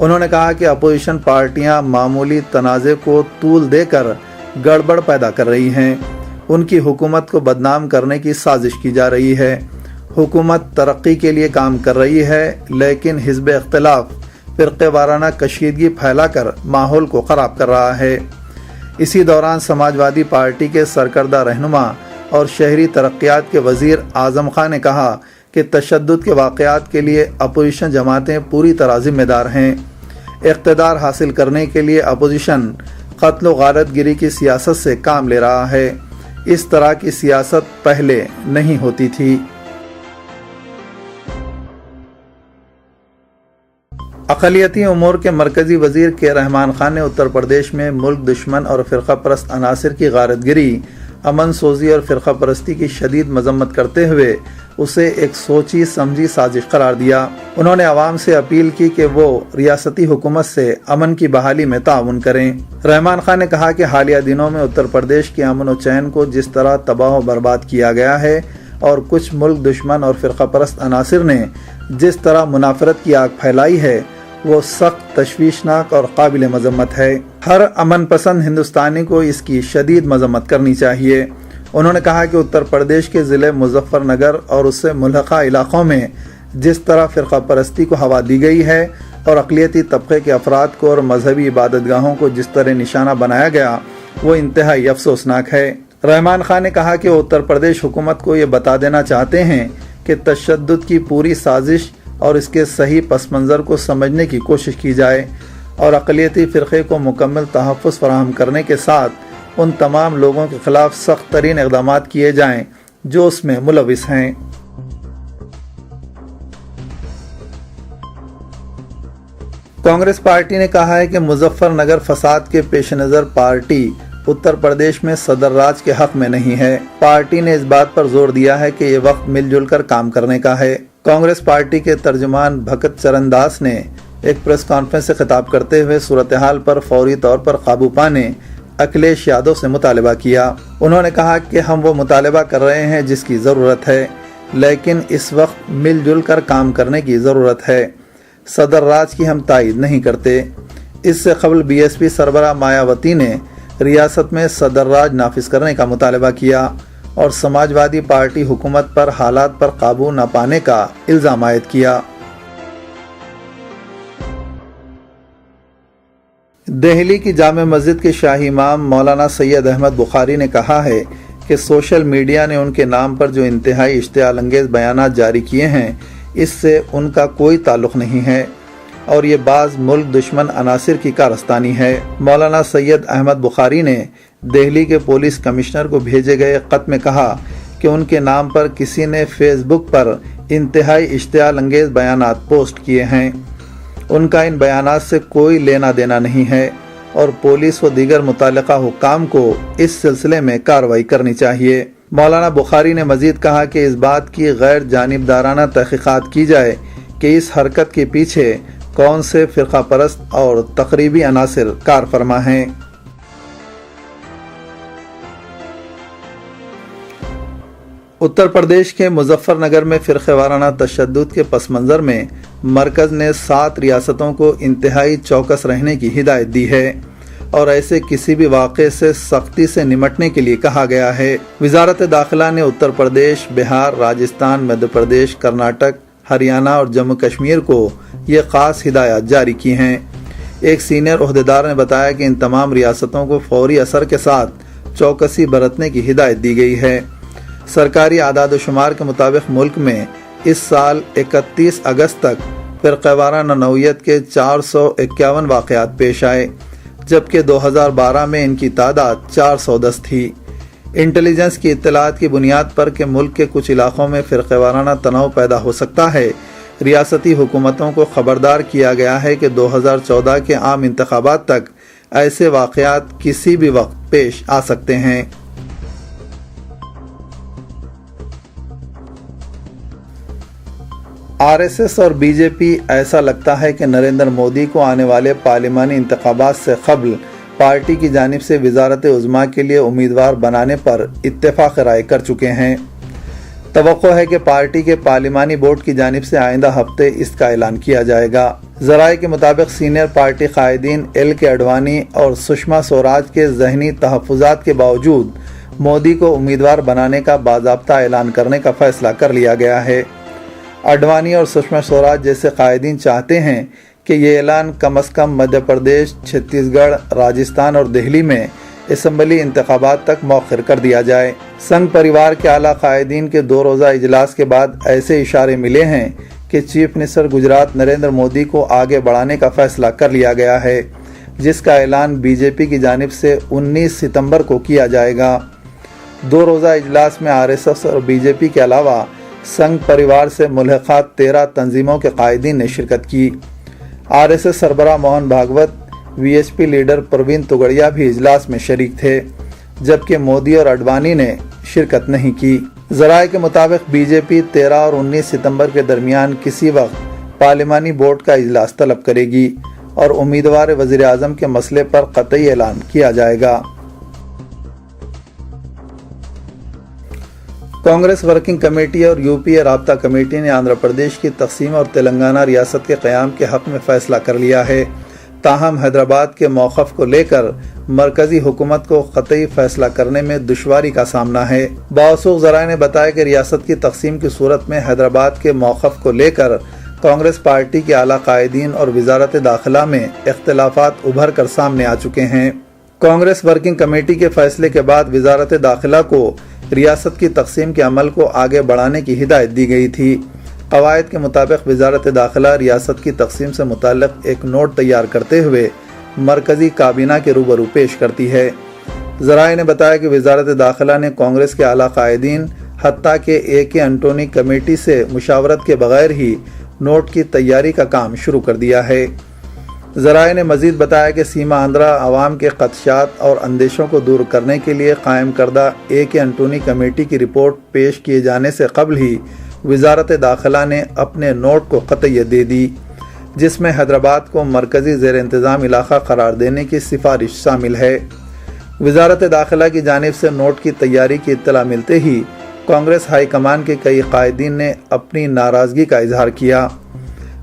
انہوں نے کہا کہ اپوزیشن پارٹیاں معمولی تنازع کو طول دے کر گڑبڑ پیدا کر رہی ہیں، ان کی حکومت کو بدنام کرنے کی سازش کی جا رہی ہے۔ حکومت ترقی کے لیے کام کر رہی ہے، لیکن حزب اختلاف فرقے وارانہ کشیدگی پھیلا کر ماحول کو خراب کر رہا ہے۔ اسی دوران سماجوادی پارٹی کے سرکردہ رہنما اور شہری ترقیات کے وزیر اعظم خان نے کہا کہ تشدد کے واقعات کے لیے اپوزیشن جماعتیں پوری طرح ذمہ دار ہیں۔ اقتدار حاصل کرنے کے لیے اپوزیشن قتل و غارت گری کی سیاست سے کام لے رہا ہے۔ اس طرح کی سیاست پہلے نہیں ہوتی تھی۔ اقلیتی امور کے مرکزی وزیر کے رحمان خان نے اتر پردیش میں ملک دشمن اور فرقہ پرست عناصر کی غارت گری، امن سوزی اور فرقہ پرستی کی شدید مذمت کرتے ہوئے اسے ایک سوچی سمجھی سازش قرار دیا۔ انہوں نے عوام سے اپیل کی کہ وہ ریاستی حکومت سے امن کی بحالی میں تعاون کریں۔ رحمان خان نے کہا کہ حالیہ دنوں میں اتر پردیش کے امن و چین کو جس طرح تباہ و برباد کیا گیا ہے اور کچھ ملک دشمن اور فرقہ پرست عناصر نے جس طرح منافرت کی آگ پھیلائی ہے، وہ سخت تشویشناک اور قابل مذمت ہے۔ ہر امن پسند ہندوستانی کو اس کی شدید مذمت کرنی چاہیے۔ انہوں نے کہا کہ اتر پردیش کے ضلع مظفر نگر اور اس سے ملحقہ علاقوں میں جس طرح فرقہ پرستی کو ہوا دی گئی ہے اور اقلیتی طبقے کے افراد کو اور مذہبی عبادت گاہوں کو جس طرح نشانہ بنایا گیا، وہ انتہائی افسوسناک ہے۔ رحمان خان نے کہا کہ وہ اتر پردیش حکومت کو یہ بتا دینا چاہتے ہیں کہ تشدد کی پوری سازش اور اس کے صحیح پس منظر کو سمجھنے کی کوشش کی جائے اور اقلیتی فرقے کو مکمل تحفظ فراہم کرنے کے ساتھ ان تمام لوگوں کے خلاف سخت ترین اقدامات کیے جائیں جو اس میں ملوث ہیں۔ کانگریس پارٹی نے کہا ہے کہ مظفر نگر فساد کے پیش نظر پارٹی اتر پردیش میں صدر راج کے حق میں نہیں ہے۔ پارٹی نے اس بات پر زور دیا ہے کہ یہ وقت مل جل کر کام کرنے کا ہے۔ کانگریس پارٹی کے ترجمان بھگت چرن داس نے ایک پریس کانفرنس سے خطاب کرتے ہوئے صورتحال پر فوری طور پر قابو پانے اکھلیش یادو سے مطالبہ کیا۔ انہوں نے کہا کہ ہم وہ مطالبہ کر رہے ہیں جس کی ضرورت ہے، لیکن اس وقت مل جل کر کام کرنے کی ضرورت ہے۔ صدر راج کی ہم تائید نہیں کرتے۔ اس سے قبل بی ایس پی سربراہ مایاوتی نے ریاست میں صدر راج نافذ کرنے کا مطالبہ کیا اور سماجوادی پارٹی حکومت پر حالات پر قابو نہ پانے کا الزام عائد کیا۔ دہلی کی جامع مسجد کے شاہی امام مولانا سید احمد بخاری نے کہا ہے کہ سوشل میڈیا نے ان کے نام پر جو انتہائی اشتعال انگیز بیانات جاری کیے ہیں، اس سے ان کا کوئی تعلق نہیں ہے اور یہ بعض ملک دشمن عناصر کی کارستانی ہے۔ مولانا سید احمد بخاری نے دہلی کے پولیس کمشنر کو بھیجے گئے خط میں کہا کہ ان کے نام پر کسی نے فیس بک پر انتہائی اشتعال انگیز بیانات پوسٹ کیے ہیں۔ ان کا ان بیانات سے کوئی لینا دینا نہیں ہے اور پولیس و دیگر متعلقہ حکام کو اس سلسلے میں کارروائی کرنی چاہیے۔ مولانا بخاری نے مزید کہا کہ اس بات کی غیر جانبدارانہ تحقیقات کی جائے کہ اس حرکت کے پیچھے کون سے فرقہ پرست اور تقریبی عناصر کار فرما ہیں۔ اتر پردیش کے مظفر نگر میں فرقہ وارانہ تشدد کے پس منظر میں مرکز نے 7 ریاستوں کو انتہائی چوکس رہنے کی ہدایت دی ہے اور ایسے کسی بھی واقعے سے سختی سے نمٹنے کے لیے کہا گیا ہے۔ وزارت داخلہ نے اتر پردیش، بہار، راجستھان، مدھیہ پردیش، کرناٹک، ہریانہ اور جموں کشمیر کو یہ خاص ہدایات جاری کی ہیں۔ ایک سینئر عہدیدار نے بتایا کہ ان تمام ریاستوں کو فوری اثر کے ساتھ چوکسی برتنے کی ہدایت دی گئی ہے۔ سرکاری اعداد و شمار کے مطابق ملک میں اس سال 31 اگست تک فرقہ وارانہ نوعیت کے 451 واقعات پیش آئے، جبکہ 2012 میں ان کی تعداد 410 تھی۔ انٹیلیجنس کی اطلاعات کی بنیاد پر کہ ملک کے کچھ علاقوں میں فرقہ وارانہ تناؤ پیدا ہو سکتا ہے، ریاستی حکومتوں کو خبردار کیا گیا ہے کہ 2014 کے عام انتخابات تک ایسے واقعات کسی بھی وقت پیش آ سکتے ہیں۔ آر ایس ایس اور بی جے پی ایسا لگتا ہے کہ نریندر مودی کو آنے والے پارلیمانی انتخابات سے قبل پارٹی کی جانب سے وزارت عظمیٰ کے لیے امیدوار بنانے پر اتفاق رائے کر چکے ہیں۔ توقع ہے کہ پارٹی کے پارلیمانی بورڈ کی جانب سے آئندہ ہفتے اس کا اعلان کیا جائے گا۔ ذرائع کے مطابق سینئر پارٹی قائدین ایل کے اڈوانی اور سشما سوراج کے ذہنی تحفظات کے باوجود مودی کو امیدوار بنانے کا باضابطہ اعلان کرنے کا فیصلہ کر لیا گیا ہے۔ اڈوانی اور سشما سوراج جیسے قائدین چاہتے ہیں کہ یہ اعلان کم از کم مدھیہ پردیش، چھتیس گڑھ، راجستھان اور دہلی میں اسمبلی انتخابات تک مؤخر کر دیا جائے۔ سنگھ پریوار کے اعلیٰ قائدین کے 2 روزہ اجلاس کے بعد ایسے اشارے ملے ہیں کہ چیف منسٹر گجرات نریندر مودی کو آگے بڑھانے کا فیصلہ کر لیا گیا ہے، جس کا اعلان بی جے پی کی جانب سے 19 ستمبر کو کیا جائے گا۔ 2 روزہ اجلاس میں آر ایس ایس اور بی جے پی کے علاوہ سنگھ پریوار سے ملحقات 13 تنظیموں کے قائدین نے شرکت کی۔ آر ایس ایس سربراہ Mohan Bhagwat, V H P leader Parveen Togadia بھی اجلاس میں شریک تھے، جبکہ مودی اور اڈوانی نے شرکت نہیں کی۔ ذرائع کے مطابق بی جے پی 13 اور 19 ستمبر کے درمیان کسی وقت پارلیمانی بورڈ کا اجلاس طلب کرے گی اور امیدوار وزیر اعظم کے مسئلے پر قطعی اعلان کیا جائے گا۔ کانگریس ورکنگ کمیٹی اور یو پی اے رابطہ کمیٹی نے آندھرا پردیش کی تقسیم اور تلنگانہ ریاست کے قیام کے حق میں فیصلہ کر لیا ہے، تاہم حیدرآباد کے موقف کو لے کر مرکزی حکومت کو قطعی فیصلہ کرنے میں دشواری کا سامنا ہے۔ باوثوق ذرائع نے بتایا کہ ریاست کی تقسیم کی صورت میں حیدرآباد کے موقف کو لے کر کانگریس پارٹی کے اعلیٰ قائدین اور وزارت داخلہ میں اختلافات ابھر کر سامنے آ چکے ہیں۔ کانگریس ورکنگ کمیٹی کے فیصلے کے بعد وزارت داخلہ کو ریاست کی تقسیم کے عمل کو آگے بڑھانے کی ہدایت دی گئی تھی۔ قواعد کے مطابق وزارت داخلہ ریاست کی تقسیم سے متعلق ایک نوٹ تیار کرتے ہوئے مرکزی کابینہ کے روبرو پیش کرتی ہے۔ ذرائع نے بتایا کہ وزارت داخلہ نے کانگریس کے اعلیٰ قائدین حتیٰ کہ اے کے انٹونی کمیٹی سے مشاورت کے بغیر ہی نوٹ کی تیاری کا کام شروع کر دیا ہے۔ ذرائع نے مزید بتایا کہ سیما آندھرا عوام کے خدشات اور اندیشوں کو دور کرنے کے لیے قائم کردہ اے کے انٹونی کمیٹی کی رپورٹ پیش کیے جانے سے قبل ہی وزارت داخلہ نے اپنے نوٹ کو قطعیت دے دی، جس میں حیدرآباد کو مرکزی زیر انتظام علاقہ قرار دینے کی سفارش شامل ہے۔ وزارت داخلہ کی جانب سے نوٹ کی تیاری کی اطلاع ملتے ہی کانگریس ہائی کمان کے کئی قائدین نے اپنی ناراضگی کا اظہار کیا۔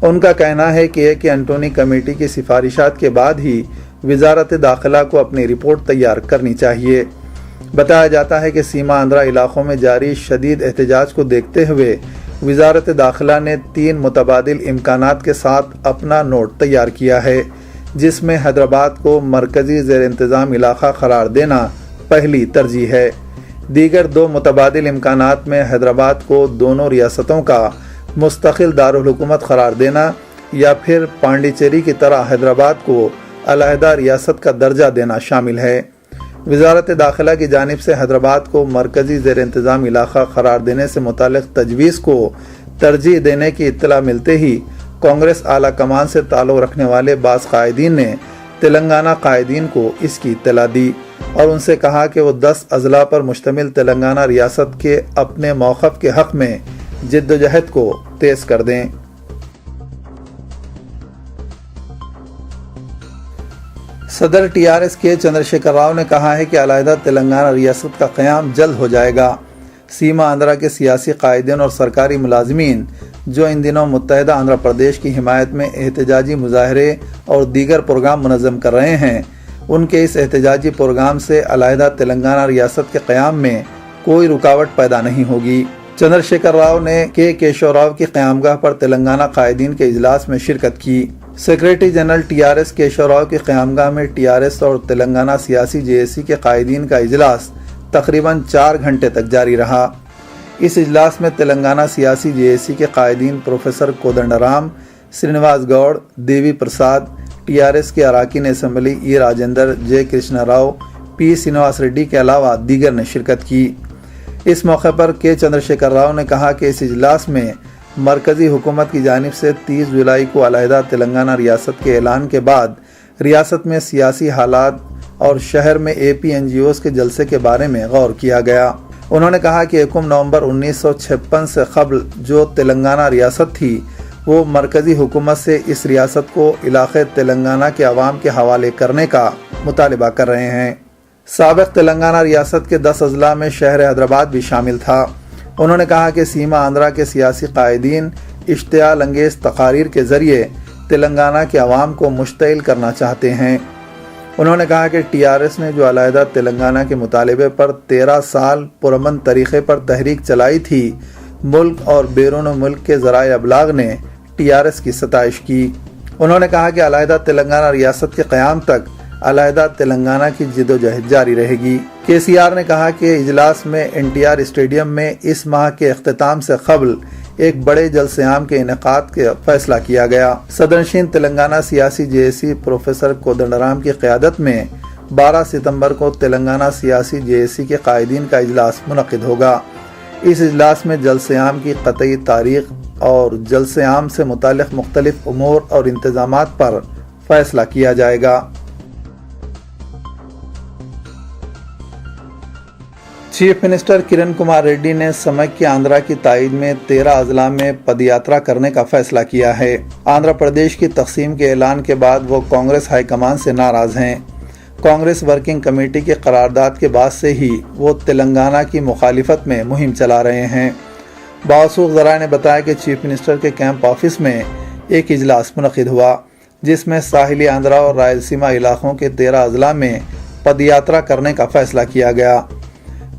ان کا کہنا ہے کہ اے کے انٹونی کمیٹی کی سفارشات کے بعد ہی وزارت داخلہ کو اپنی رپورٹ تیار کرنی چاہیے۔ بتایا جاتا ہے کہ سیما آندھرا علاقوں میں جاری شدید احتجاج کو دیکھتے ہوئے وزارت داخلہ نے 3 متبادل امکانات کے ساتھ اپنا نوٹ تیار کیا ہے، جس میں حیدرآباد کو مرکزی زیر انتظام علاقہ قرار دینا پہلی ترجیح ہے۔ دیگر 2 متبادل امکانات میں حیدرآباد کو دونوں ریاستوں کا مستقل دارالحکومت قرار دینا یا پھر پانڈیچیری کی طرح حیدرآباد کو علیحدہ ریاست کا درجہ دینا شامل ہے۔ وزارت داخلہ کی جانب سے حیدرآباد کو مرکزی زیر انتظام علاقہ قرار دینے سے متعلق تجویز کو ترجیح دینے کی اطلاع ملتے ہی کانگریس اعلیٰ کمان سے تعلق رکھنے والے بعض قائدین نے تلنگانہ قائدین کو اس کی اطلاع دی اور ان سے کہا کہ وہ 10 اضلاع پر مشتمل تلنگانہ ریاست کے اپنے موقف کے حق میں جدوجہد کو تیز کر دیں۔ صدر ٹی آر ایس کے چندرشیکھر راؤ نے کہا ہے کہ علیحدہ تلنگانہ ریاست کا قیام جلد ہو جائے گا۔ سیما آندھرا کے سیاسی قائدین اور سرکاری ملازمین جو ان دنوں متحدہ آندھرا پردیش کی حمایت میں احتجاجی مظاہرے اور دیگر پروگرام منظم کر رہے ہیں، ان کے اس احتجاجی پروگرام سے علیحدہ تلنگانہ ریاست کے قیام میں کوئی رکاوٹ پیدا نہیں ہوگی۔ چندرشیکھر راؤ نے کے کیشو راؤ کی قیامگاہ پر تلنگانہ قائدین کے اجلاس میں شرکت کی۔ Secretary general T R S Keshu Rao کی قیامگاہ میں ٹی آر ایس اور تلنگانہ سیاسی جے اے سی کے قائدین کا اجلاس تقریباً 4 گھنٹے تک جاری رہا۔ اس اجلاس میں تلنگانہ سیاسی جے اے سی کے قائدین پروفیسر کودنڈرام، سرینواس گوڑ، دیوی پرساد، ٹی آر ایس کے اراکین اسمبلی ای راجندر، جے کرشنا راؤ، پی سرینواس ریڈی کے علاوہ دیگر نے شرکت کی۔ اس موقع پر کے چندرشیکھر راؤ نے کہا کہ اس اجلاس میں مرکزی حکومت کی جانب سے 30 جولائی کو علیحدہ تلنگانہ ریاست کے اعلان کے بعد ریاست میں سیاسی حالات اور شہر میں اے پی این جی اوز کے جلسے کے بارے میں غور کیا گیا۔ انہوں نے کہا کہ 1 نومبر 1956 سے قبل جو تلنگانہ ریاست تھی وہ مرکزی حکومت سے اس ریاست کو علاقے تلنگانہ کے عوام کے حوالے کرنے کا مطالبہ کر رہے ہیں۔ سابق تلنگانہ ریاست کے 10 اضلاع میں شہر حیدرآباد بھی شامل تھا۔ انہوں نے کہا کہ سیما آندھرا کے سیاسی قائدین اشتعال انگیز تقاریر کے ذریعے تلنگانہ کے عوام کو مشتعل کرنا چاہتے ہیں۔ انہوں نے کہا کہ TRS نے جو علیحدہ تلنگانہ کے مطالبے پر 13 سال پرامن طریقے پر تحریک چلائی تھی، ملک اور بیرون ملک کے ذرائع ابلاغ نے TRS کی ستائش کی۔ انہوں نے کہا کہ علیحدہ تلنگانہ ریاست کے قیام تک علیحدہ تلنگانہ کی جدوجہد جاری رہے گی۔ KCR نے کہا کہ اجلاس میں NTR اسٹیڈیم میں اس ماہ کے اختتام سے قبل ایک بڑے جلسے عام کے انعقاد کا فیصلہ کیا گیا۔ صدرنشین تلنگانہ سیاسی JAC پروفیسر کودنڈرام کی قیادت میں 12 ستمبر کو تلنگانہ سیاسی JAC کے قائدین کا اجلاس منعقد ہوگا۔ اس اجلاس میں جلسے عام کی قطعی تاریخ اور جلسے عام سے متعلق مختلف امور اور انتظامات پر فیصلہ کیا جائے گا۔ چیف منسٹر کرن کمار ریڈی نے سمکھیہ آندھرا کی تائید میں 13 اضلاع میں پدیاترا کرنے کا فیصلہ کیا ہے۔ آندھرا پردیش کی تقسیم کے اعلان کے بعد وہ کانگریس ہائی کمان سے ناراض ہیں۔ کانگریس ورکنگ کمیٹی کی قرارداد کے بعد سے ہی وہ تلنگانہ کی مخالفت میں مہم چلا رہے ہیں۔ باوثوق ذرائع نے بتایا کہ چیف منسٹر کے کیمپ آفس میں ایک اجلاس منعقد ہوا، جس میں ساحلی آندھرا اور رائلسیما علاقوں کے 13 اضلاع میں پدیاترا کرنے کا فیصلہ کیا گیا۔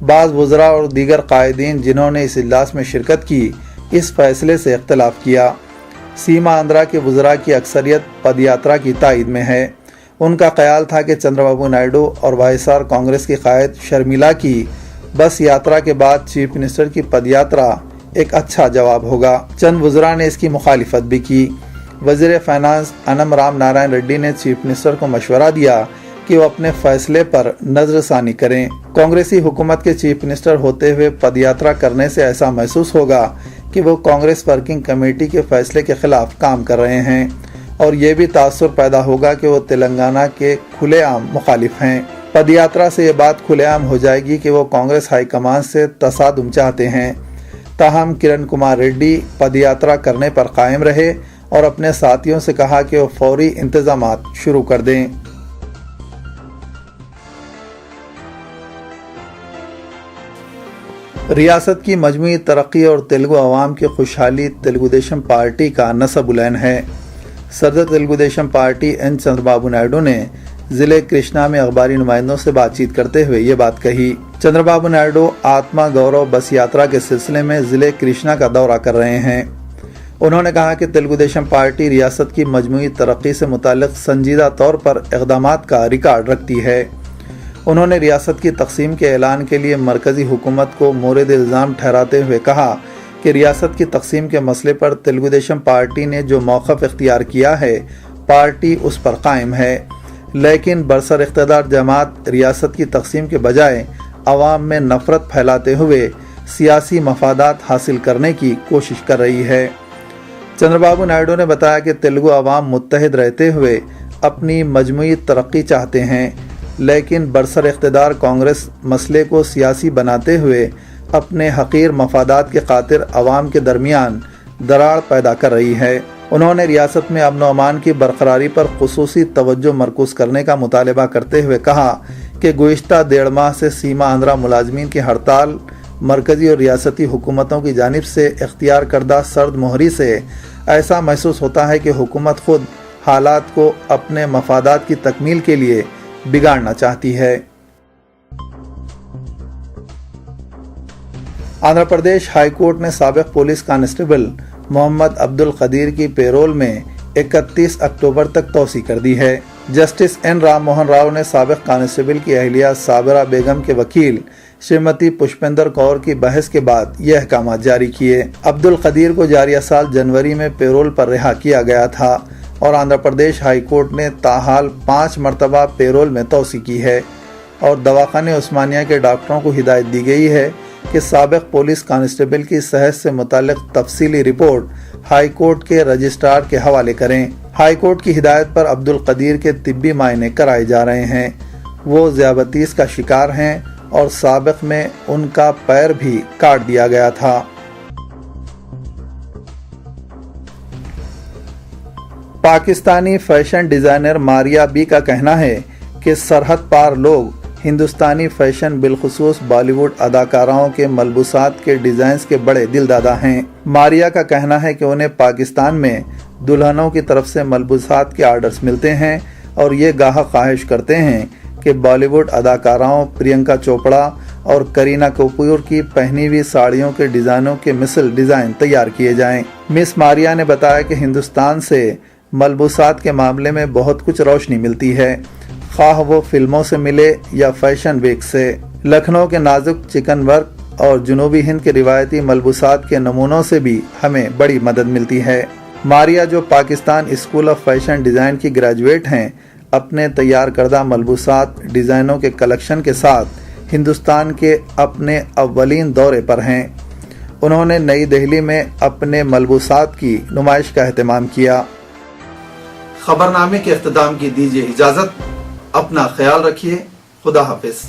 بعض وزراء اور دیگر قائدین جنہوں نے اس اجلاس میں شرکت کی، اس فیصلے سے اختلاف کیا۔ سیما آندھرا کے وزراء کی اکثریت پدیاترا کی تائید میں ہے۔ ان کا خیال تھا کہ چندرا بابو نائیڈو اور وائسار کانگریس کی قائد شرمیلا کی بس یاترا کے بعد چیف منسٹر کی پدیاترا ایک اچھا جواب ہوگا۔ چند وزراء نے اس کی مخالفت بھی کی۔ وزیر فائنانس انم رام نارائن ریڈی نے چیف منسٹر کو مشورہ دیا کہ وہ اپنے فیصلے پر نظر ثانی کریں۔ کانگریسی حکومت کے چیف منسٹر ہوتے ہوئے پدیاترا کرنے سے ایسا محسوس ہوگا کہ وہ کانگریس ورکنگ کمیٹی کے فیصلے کے خلاف کام کر رہے ہیں، اور یہ بھی تاثر پیدا ہوگا کہ وہ تلنگانہ کے کھلے عام مخالف ہیں۔ پدیاترا سے یہ بات کھلے عام ہو جائے گی کہ وہ کانگریس ہائی کمان سے تصادم چاہتے ہیں۔ تاہم کرن کمار ریڈی پدیاترا کرنے پر قائم رہے اور اپنے ساتھیوں سے کہا کہ وہ فوری انتظامات شروع کر دیں۔ ریاست کی مجموعی ترقی اور تیلگو عوام کی خوشحالی تیلگو دیشم پارٹی کا نصب العین ہے۔ صدر تیلگو دیشم پارٹی این چندرا بابو نائیڈو نے ضلع کرشنا میں اخباری نمائندوں سے بات چیت کرتے ہوئے یہ بات کہی۔ چندرا بابو نائیڈو آتما گورو بس یاترا کے سلسلے میں ضلع کرشنا کا دورہ کر رہے ہیں۔ انہوں نے کہا کہ تیلگو دیشم پارٹی ریاست کی مجموعی ترقی سے متعلق سنجیدہ طور پر اقدامات کا ریکارڈ رکھتی ہے۔ انہوں نے ریاست کی تقسیم کے اعلان کے لیے مرکزی حکومت کو مورد الزام ٹھہراتے ہوئے کہا کہ ریاست کی تقسیم کے مسئلے پر تیلگو دیشم پارٹی نے جو موقف اختیار کیا ہے، پارٹی اس پر قائم ہے، لیکن برسر اقتدار جماعت ریاست کی تقسیم کے بجائے عوام میں نفرت پھیلاتے ہوئے سیاسی مفادات حاصل کرنے کی کوشش کر رہی ہے۔ چندرا بابو نائیڈو نے بتایا کہ تیلگو عوام متحد رہتے ہوئے اپنی مجموعی ترقی چاہتے ہیں، لیکن برسر اقتدار کانگریس مسئلے کو سیاسی بناتے ہوئے اپنے حقیر مفادات کے خاطر عوام کے درمیان دراڑ پیدا کر رہی ہے۔ انہوں نے ریاست میں امن و امان کی برقراری پر خصوصی توجہ مرکوز کرنے کا مطالبہ کرتے ہوئے کہا کہ گزشتہ 1.5 ماہ سے سیما آندھرا ملازمین کی ہڑتال مرکزی اور ریاستی حکومتوں کی جانب سے اختیار کردہ سرد مہری سے ایسا محسوس ہوتا ہے کہ حکومت خود حالات کو اپنے مفادات کی تکمیل کے لیے بگاڑنا چاہتی ہے۔ آندھرا پردیش ہائی کورٹ نے سابق پولیس کانسٹیبل محمد عبد القدیر کی پیرول میں 31 اکتوبر تک توسیع کر دی ہے۔ جسٹس این رام موہن راؤ نے سابق کانسٹیبل کی اہلیہ صابرہ بیگم کے وکیل شریمتی پشپندر کور کی بحث کے بعد یہ احکامات جاری کیے۔ عبد القدیر کو جاریہ سال جنوری میں پیرول پر رہا کیا گیا تھا اور آندھرا پردیش ہائی کورٹ نے تاحال 5 مرتبہ پیرول میں توسیع کی ہے، اور دواخانہ عثمانیہ کے ڈاکٹروں کو ہدایت دی گئی ہے کہ سابق پولیس کانسٹیبل کی صحت سے متعلق تفصیلی رپورٹ ہائی کورٹ کے رجسٹرار کے حوالے کریں۔ ہائی کورٹ کی ہدایت پر عبد القدیر کے طبی معائنے کرائے جا رہے ہیں۔ وہ ذیابطیس کا شکار ہیں اور سابق میں ان کا پیر بھی کاٹ دیا گیا تھا۔ پاکستانی فیشن ڈیزائنر ماریا بی کا کہنا ہے کہ سرحد پار لوگ ہندوستانی فیشن بالخصوص بالی ووڈ اداکاراؤں کے ملبوسات کے ڈیزائنز کے بڑے دل دادا ہیں۔ ماریا کا کہنا ہے کہ انہیں پاکستان میں دلہنوں کی طرف سے ملبوسات کے آرڈرز ملتے ہیں اور یہ گاہک خواہش کرتے ہیں کہ بالی ووڈ اداکاراؤں پرینکا چوپڑا اور کرینہ کپور کی پہنی ہوئی ساڑیوں کے ڈیزائنوں کے مثل ڈیزائن تیار کیے جائیں۔ مس ماریا نے بتایا کہ ہندوستان سے ملبوسات کے معاملے میں بہت کچھ روشنی ملتی ہے، خواہ وہ فلموں سے ملے یا فیشن ویک سے۔ لکھنؤ کے نازک چکن ورک اور جنوبی ہند کے روایتی ملبوسات کے نمونوں سے بھی ہمیں بڑی مدد ملتی ہے۔ ماریا، جو Pakistan school of fashion design کی گریجویٹ ہیں، اپنے تیار کردہ ملبوسات ڈیزائنوں کے کلیکشن کے ساتھ ہندوستان کے اپنے اولین دورے پر ہیں۔ انہوں نے نئی دہلی میں اپنے ملبوسات کی نمائش کا اہتمام کیا۔ خبرنامے کے اختتام کی دیجیے اجازت، اپنا خیال رکھیے، خدا حافظ۔